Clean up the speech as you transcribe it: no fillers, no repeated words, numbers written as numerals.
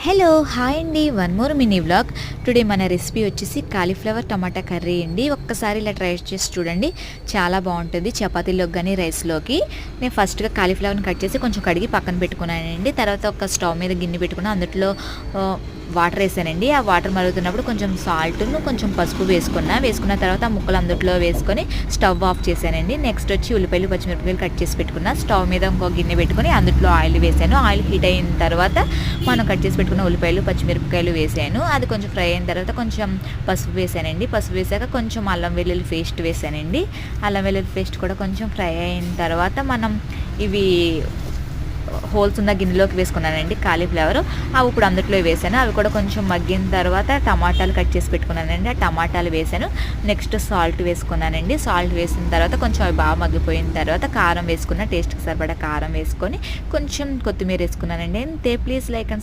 Hello hi అండి, one more mini vlog. Today మన recipe వచ్చేసి కాలీఫ్లవర్ టమాటా కర్రీ అండి. ఒక్కసారి ఇలా ట్రై చేసి చూడండి, చాలా బాగుంటుంది చపాతీలోకి కానీ రైస్లోకి. నేను ఫస్ట్గా కాలీఫ్లవర్ని కట్ చేసి కొంచెం కడిగి పక్కన పెట్టుకున్నానండి. తర్వాత ఒక స్టవ్ మీద గిన్నె పెట్టుకుని అందులో వాటర్ వేసానండి. ఆ వాటర్ మరుగుతున్నప్పుడు కొంచెం సాల్ట్ను కొంచెం పసుపు వేసుకున్న తర్వాత ఆ ముక్కలు అందులో వేసుకొని స్టవ్ ఆఫ్ చేశానండి. నెక్స్ట్ వచ్చి ఉల్లిపాయలు పచ్చిమిరపకాయలు కట్ చేసి పెట్టుకున్నా. స్టవ్ మీద ఇంకో గిన్నె పెట్టుకుని అందులో ఆయిల్ వేసాను. ఆయిల్ హీట్ అయిన తర్వాత మనం కట్ చేసి పెట్టుకున్న ఉల్లిపాయలు పచ్చిమిరపకాయలు వేసాను. అది కొంచెం ఫ్రై అయిన తర్వాత కొంచెం పసుపు వేసానండి. పసుపు వేసాక కొంచెం అల్లం వెల్లుల్లి పేస్ట్ వేసానండి. అల్లం వెల్లుల్లి పేస్ట్ కూడా కొంచెం ఫ్రై అయిన తర్వాత మనం ఇవి హోల్స్ ఉన్న గిన్నెలోకి వేసుకున్నానండి కాలీఫ్లవర్. అవి ఇప్పుడు అందులో వేసాను. అవి కూడా కొంచెం మగ్గిన తర్వాత టమాటాలు కట్ చేసి పెట్టుకున్నానండి. ఆ టమాటాలు వేసాను. నెక్స్ట్ సాల్ట్ వేసుకున్నానండి. సాల్ట్ వేసిన తర్వాత కొంచెం అవి బాగా మగ్గిపోయిన తర్వాత కారం వేసుకున్న, టేస్ట్కి సరిపడా కారం వేసుకొని కొంచెం కొత్తిమీర వేసుకున్నానండి. అంతే. Please like and